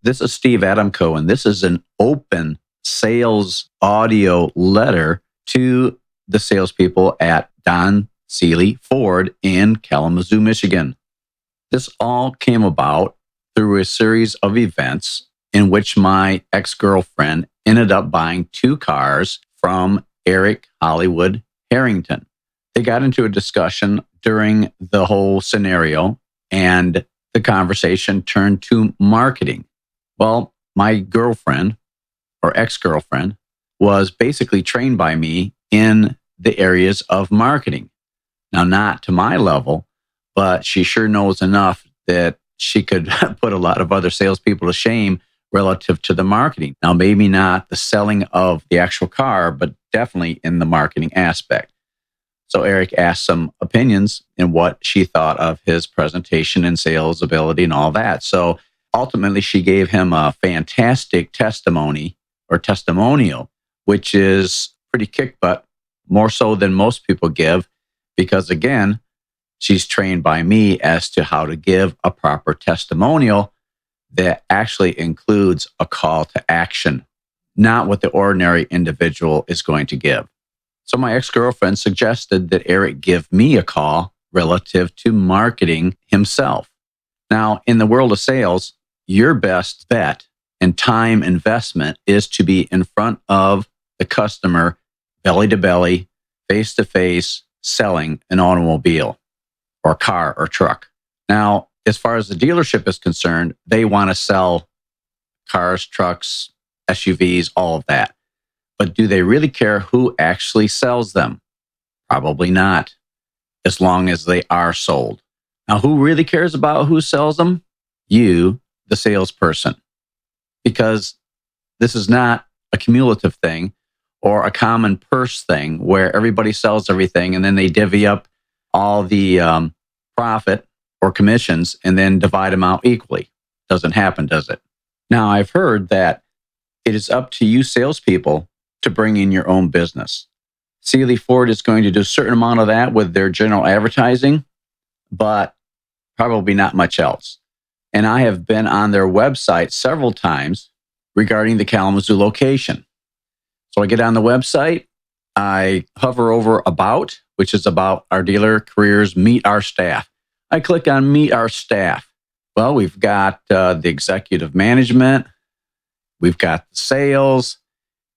This is Steve Adamco, and this is an open sales audio letter to the salespeople at Don Seeley Ford in Kalamazoo, Michigan. This all came about through a series of events in which my ex-girlfriend ended up buying 2 cars from Eric Hollywood Harrington. They got into a discussion during the whole scenario, and the conversation turned to marketing. Well, my girlfriend or ex-girlfriend was basically trained by me in the areas of marketing. Now, not to my level, but she sure knows enough that she could put a lot of other salespeople to shame relative to the marketing. Now, maybe not the selling of the actual car, but definitely in the marketing aspect. So Eric asked some opinions in what she thought of his presentation and sales ability and all that. So ultimately, she gave him a fantastic testimony or testimonial, which is pretty kick butt, more so than most people give, because again, she's trained by me as to how to give a proper testimonial that actually includes a call to action, not what the ordinary individual is going to give. So my ex-girlfriend suggested that Eric give me a call relative to marketing himself. Now, in the world of sales, your best bet and time investment is to be in front of the customer, belly to belly, face to face, selling an automobile or car or truck. Now, as far as the dealership is concerned, they want to sell cars, trucks, SUVs, all of that. But do they really care who actually sells them? Probably not, as long as they are sold. Now, who really cares about who sells them? You, the salesperson. Because this is not a cumulative thing or a common purse thing where everybody sells everything and then they divvy up all the profit or commissions and then divide them out equally. Doesn't happen, does it? Now, I've heard that it is up to you salespeople to bring in your own business. Seeley Ford is going to do a certain amount of that with their general advertising, but probably not much else. And I have been on their website several times regarding the Kalamazoo location. So I get on the website, I hover over About, which is about our dealer careers, Meet Our Staff. I click on Meet Our Staff. Well, we've got the executive management, we've got the sales,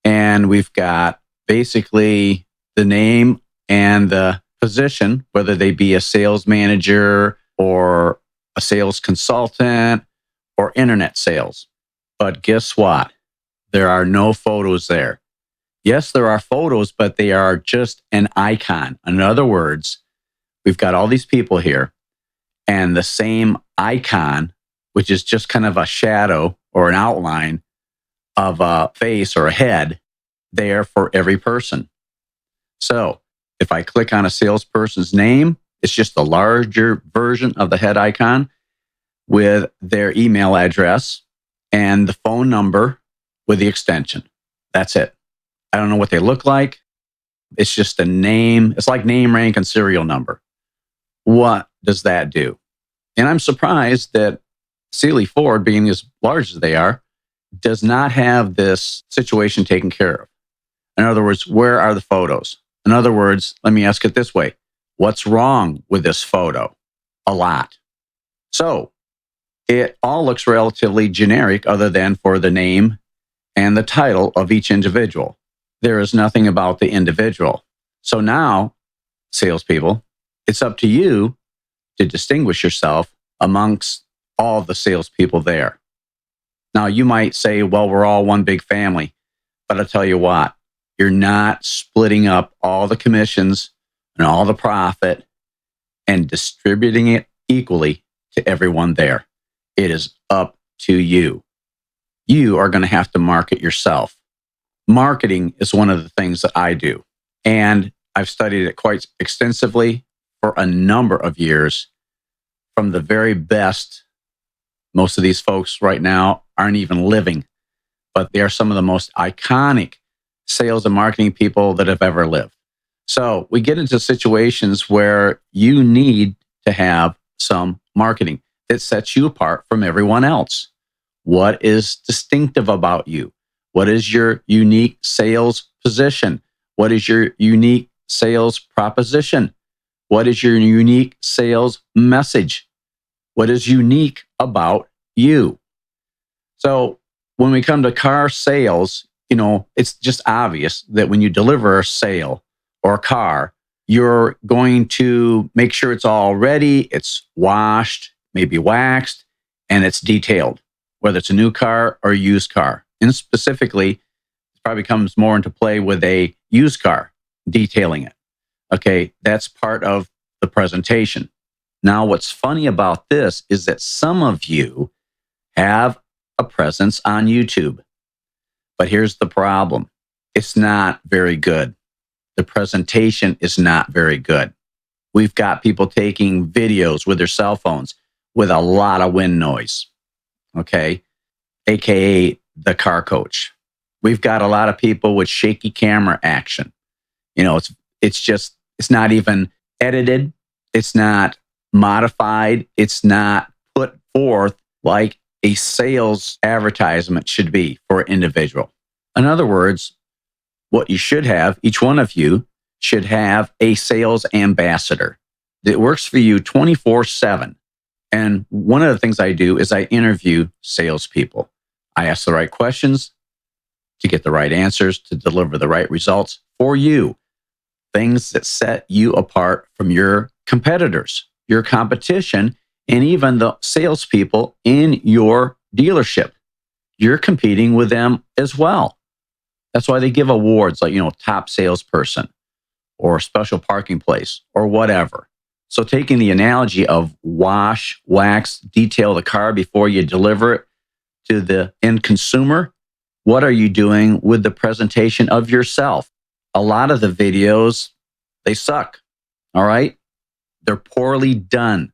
and we've got basically the name and the position, whether they be a sales manager or a sales consultant or internet sales. But guess what? There are no photos there. Yes, there are photos, but they are just an icon. In other words, we've got all these people here and the same icon, which is just kind of a shadow or an outline of a face or a head there for every person. So if I click on a salesperson's name, it's just a larger version of the head icon with their email address and the phone number with the extension. That's it. I don't know what they look like. It's just a name. It's like name, rank, and serial number. What does that do? And I'm surprised that Seeley Ford, being as large as they are, does not have this situation taken care of. In other words, where are the photos? In other words, let me ask it this way. What's wrong with this photo? A lot. So it all looks relatively generic other than for the name and the title of each individual. There is nothing about the individual. So now, salespeople, it's up to you to distinguish yourself amongst all the salespeople there. Now, you might say, well, we're all one big family. But I'll tell you what, you're not splitting up all the commissions and all the profit and distributing it equally to everyone there. It is up to you. You are going to have to market yourself. Marketing is one of the things that I do. And I've studied it quite extensively for a number of years. From the very best, most of these folks right now aren't even living, but they are some of the most iconic sales and marketing people that have ever lived. So we get into situations where you need to have some marketing that sets you apart from everyone else. What is distinctive about you? What is your unique sales position? What is your unique sales proposition? What is your unique sales message? What is unique about you? So when we come to car sales, it's just obvious that when you deliver a sale or a car, you're going to make sure it's all ready, it's washed, maybe waxed, and it's detailed, whether it's a new car or a used car. And specifically, it probably comes more into play with a used car, detailing it. Okay, that's part of the presentation. Now, what's funny about this is that some of you have a presence on YouTube. But here's the problem. It's not very good. The presentation is not very good. We've got people taking videos with their cell phones with a lot of wind noise, okay? AKA the car coach. We've got a lot of people with shaky camera action. It's not even edited. It's not modified. It's not put forth like a sales advertisement should be for an individual. In other words, what you should have, each one of you should have a sales ambassador that works for you 24/7. And one of the things I do is I interview salespeople. I ask the right questions to get the right answers, to deliver the right results for you. Things that set you apart from your competitors, your competition, and even the salespeople in your dealership. You're competing with them as well. That's why they give awards like, top salesperson or special parking place or whatever. So taking the analogy of wash, wax, detail the car before you deliver it to the end consumer, what are you doing with the presentation of yourself? A lot of the videos, they suck, all right? They're poorly done.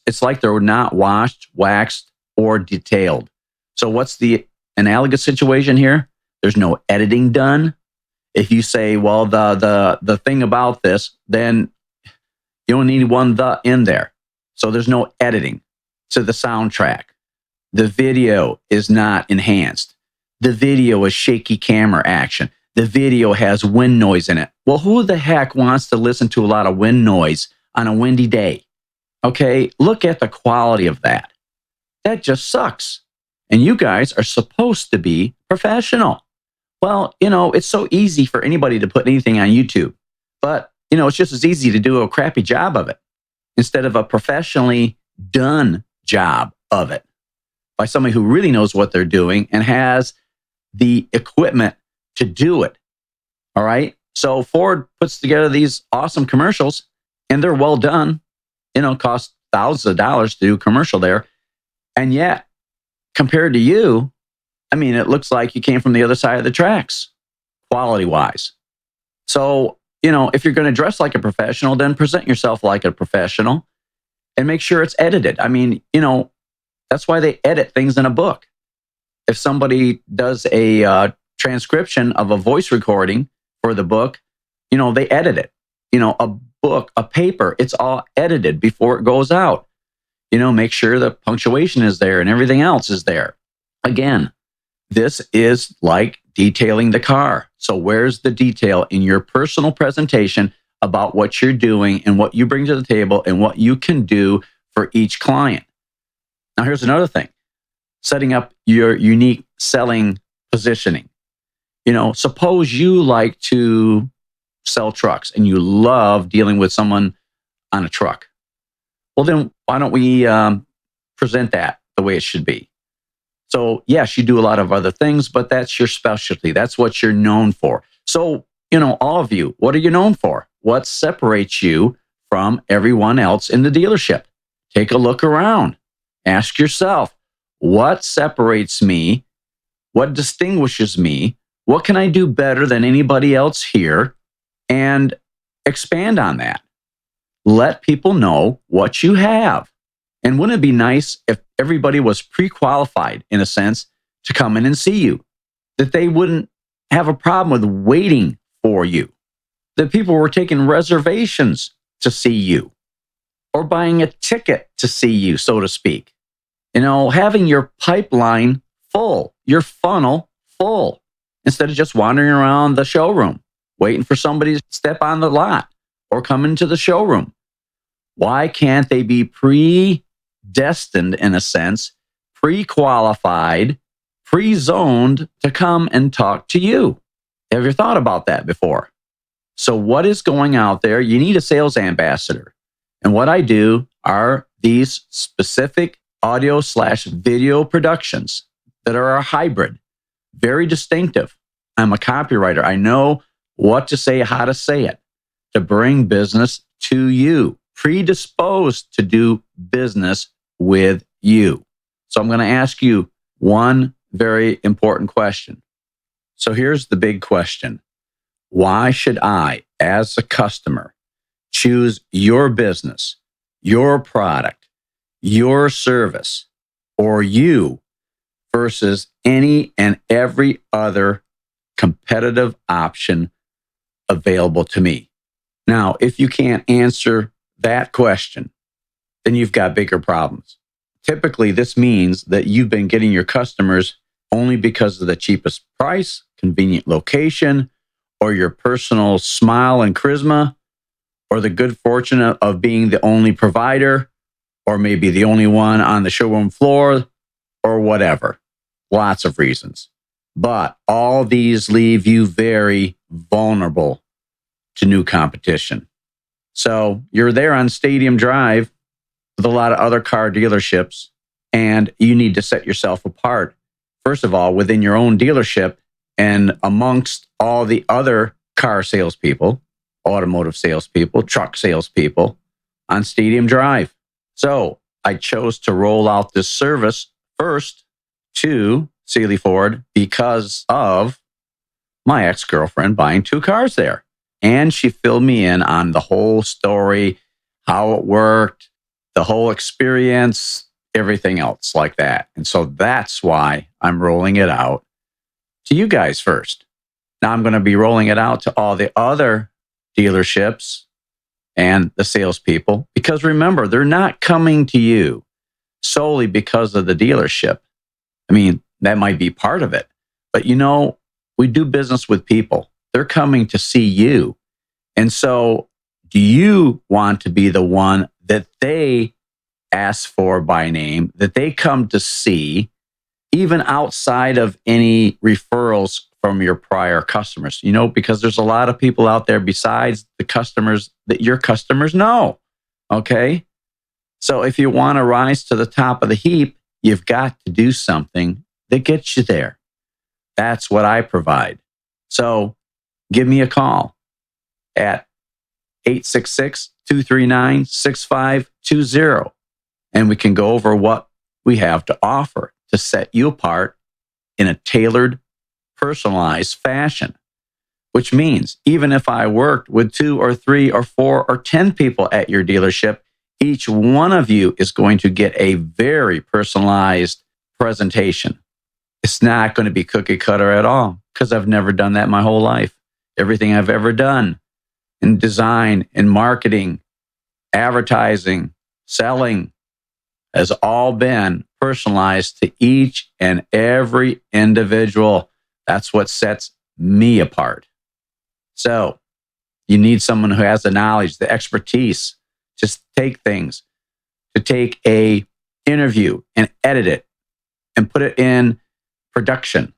It's like they're not washed, waxed, or detailed. So what's the analogous situation here? There's no editing done. If you say, well, the thing about this, then you don't need one "the" in there. So there's no editing to the soundtrack. The video is not enhanced. The video is shaky camera action. The video has wind noise in it. Well, who the heck wants to listen to a lot of wind noise on a windy day? Okay, look at the quality of that. That just sucks. And you guys are supposed to be professional. Well, it's so easy for anybody to put anything on YouTube. But, it's just as easy to do a crappy job of it instead of a professionally done job of it by somebody who really knows what they're doing and has the equipment to do it. All right. So Ford puts together these awesome commercials and they're well done. Cost thousands of dollars to do a commercial there. And yet, compared to you, it looks like you came from the other side of the tracks, quality wise. So, if you're going to dress like a professional, then present yourself like a professional and make sure it's edited. That's why they edit things in a book. If somebody does a transcription of a voice recording for the book, they edit it. A book, a paper, it's all edited before it goes out. Make sure the punctuation is there and everything else is there. Again, this is like detailing the car. So where's the detail in your personal presentation about what you're doing and what you bring to the table and what you can do for each client? Now, here's another thing. Setting up your unique selling positioning. Suppose you like to sell trucks and you love dealing with someone on a truck. Well, then why don't we present that the way it should be? So yes, you do a lot of other things, but that's your specialty. That's what you're known for. So, all of you, what are you known for? What separates you from everyone else in the dealership? Take a look around. Ask yourself, what separates me? What distinguishes me? What can I do better than anybody else here? And expand on that. Let people know what you have. And wouldn't it be nice if everybody was pre-qualified, in a sense, to come in and see you? That they wouldn't have a problem with waiting for you. That people were taking reservations to see you or buying a ticket to see you, so to speak. Having your pipeline full, your funnel full, instead of just wandering around the showroom, waiting for somebody to step on the lot or come into the showroom. Why can't they be predestined, in a sense, pre-qualified, pre-zoned to come and talk to you? Have you thought about that before? So what is going out there? You need a sales ambassador. And what I do are these specific audio/video productions that are a hybrid, very distinctive. I'm a copywriter. I know what to say, how to say it, to bring business to you, predisposed to do business with you. So I'm going to ask you one very important question. So here's the big question. Why should I, as a customer, choose your business, your product, your service, or you versus any and every other competitive option available to me? Now, if you can't answer that question, then you've got bigger problems. Typically, this means that you've been getting your customers only because of the cheapest price, convenient location, or your personal smile and charisma, or the good fortune of being the only provider, or maybe the only one on the showroom floor, or whatever. Lots of reasons. But all these leave you very vulnerable to new competition. So you're there on Stadium Drive with a lot of other car dealerships, and you need to set yourself apart, first of all, within your own dealership and amongst all the other car salespeople, automotive salespeople, truck salespeople on Stadium Drive. So I chose to roll out this service first to Sealy Ford because of my ex-girlfriend buying 2 cars there. And she filled me in on the whole story, how it worked, the whole experience, everything else like that. And so that's why I'm rolling it out to you guys first. Now I'm going to be rolling it out to all the other dealerships and the salespeople, because remember, they're not coming to you solely because of the dealership. I mean, that might be part of it, but we do business with people. They're coming to see you. And so do you want to be the one that they ask for by name, that they come to see, even outside of any referrals from your prior customers? Because there's a lot of people out there besides the customers that your customers know. Okay? So if you want to rise to the top of the heap, you've got to do something that gets you there. That's what I provide. So give me a call at 866-239-6520, and we can go over what we have to offer to set you apart in a tailored, personalized fashion. Which means even if I worked with 2 or 3 or 4 or 10 people at your dealership, each one of you is going to get a very personalized presentation. It's not going to be cookie cutter at all, because I've never done that my whole life. Everything I've ever done in design, in marketing, advertising, selling has all been personalized to each and every individual. That's what sets me apart. So you need someone who has the knowledge, the expertise to take things, to take a interview and edit it and put it in production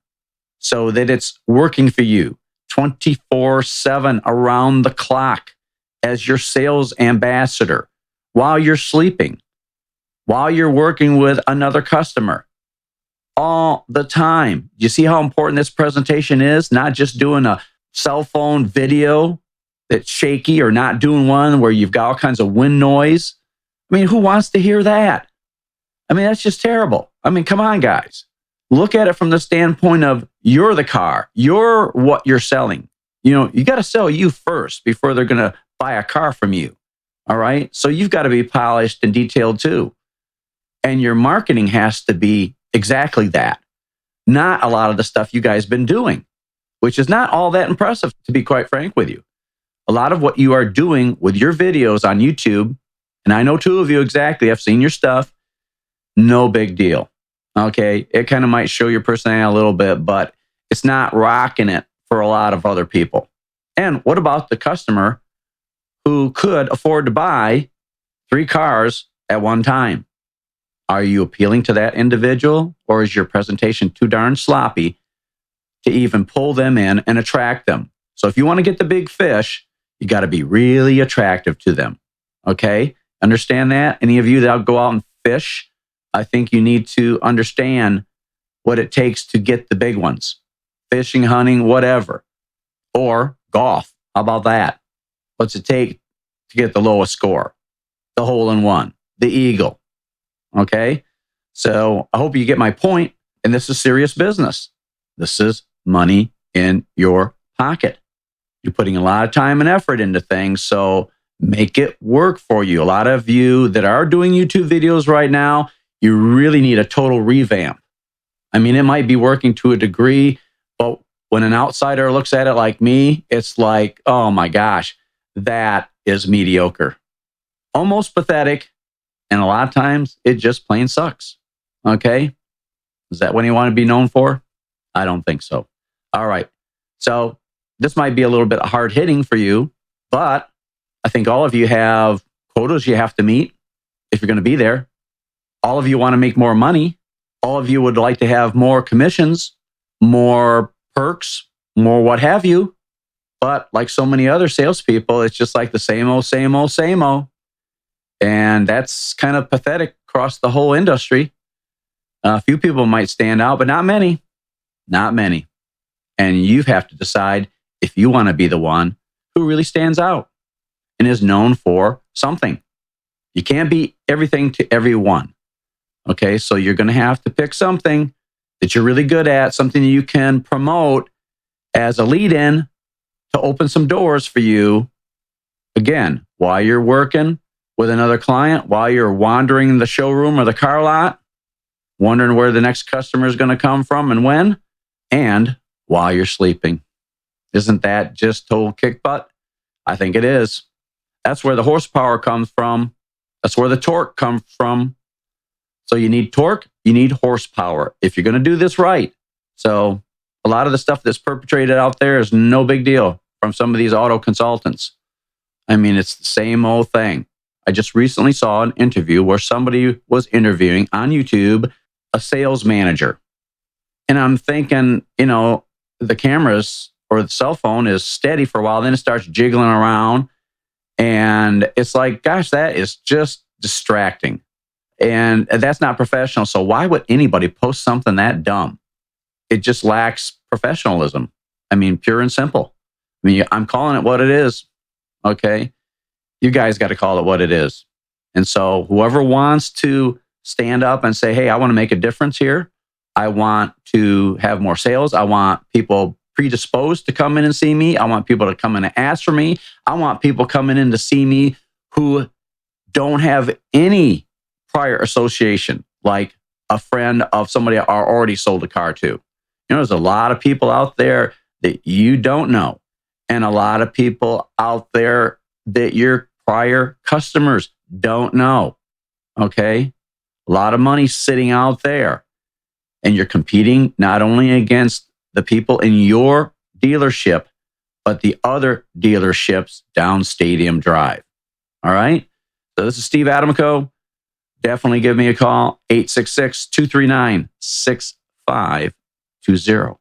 so that it's working for you 24/7 around the clock as your sales ambassador, while you're sleeping, while you're working with another customer, all the time. You see how important this presentation is? Not just doing a cell phone video that's shaky, or not doing one where you've got all kinds of wind noise. I mean, who wants to hear that? I mean, that's just terrible. I mean, come on, guys. Look at it from the standpoint of you're the car. You're what you're selling. You got to sell you first before they're going to buy a car from you. All right? So you've got to be polished and detailed too. And your marketing has to be exactly that. Not a lot of the stuff you guys have been doing, which is not all that impressive, to be quite frank with you. A lot of what you are doing with your videos on YouTube, and I know 2 of you exactly, I've seen your stuff, no big deal. Okay. It kind of might show your personality a little bit, but it's not rocking it for a lot of other people. And what about the customer who could afford to buy 3 cars at one time? Are you appealing to that individual, or is your presentation too darn sloppy to even pull them in and attract them? So if you want to get the big fish, you got to be really attractive to them. Okay? Understand that? Any of you that go out and fish, I think you need to understand what it takes to get the big ones. Fishing, hunting, whatever. Or golf. How about that? What's it take to get the lowest score? The hole in one, the eagle. Okay? So I hope you get my point. And this is serious business. This is money in your pocket. You're putting a lot of time and effort into things, so make it work for you. A lot of you that are doing YouTube videos right now, you really need a total revamp. I mean, it might be working to a degree, but when an outsider looks at it like me, it's like, oh my gosh, that is mediocre. Almost pathetic, and a lot of times it just plain sucks. Okay? Is that what you want to be known for? I don't think so. All right. So this might be a little bit hard hitting for you, but I think all of you have quotas you have to meet if you're going to be there. All of you want to make more money. All of you would like to have more commissions, more perks, more what have you. But like so many other salespeople, it's just like the same old, same old, same old. And that's kind of pathetic across the whole industry. A few people might stand out, but not many. Not many. And you have to decide if you want to be the one who really stands out and is known for something. You can't be everything to everyone. Okay, so you're going to have to pick something that you're really good at, something that you can promote as a lead-in to open some doors for you. Again, while you're working with another client, while you're wandering the showroom or the car lot, wondering where the next customer is going to come from and when, and while you're sleeping. Isn't that just total kick butt? I think it is. That's where the horsepower comes from. That's where the torque comes from. So you need torque, you need horsepower if you're going to do this right. So a lot of the stuff that's perpetrated out there is no big deal from some of these auto consultants. I mean, it's the same old thing. I just recently saw an interview where somebody was interviewing on YouTube a sales manager. And I'm thinking, the cameras or the cell phone is steady for a while, then it starts jiggling around. And it's like, gosh, that is just distracting. And that's not professional. So why would anybody post something that dumb? It just lacks professionalism. I mean, pure and simple. I mean, I'm calling it what it is. Okay. You guys got to call it what it is. And so whoever wants to stand up and say, hey, I want to make a difference here. I want to have more sales. I want people predisposed to come in and see me. I want people to come in and ask for me. I want people coming in to see me who don't have any prior association, like a friend of somebody I already sold a car to. There's a lot of people out there that you don't know, and a lot of people out there that your prior customers don't know. Okay? A lot of money sitting out there. And you're competing not only against the people in your dealership, but the other dealerships down Stadium Drive. All right? So this is Steve Adamico. Definitely give me a call, 866-239-6520.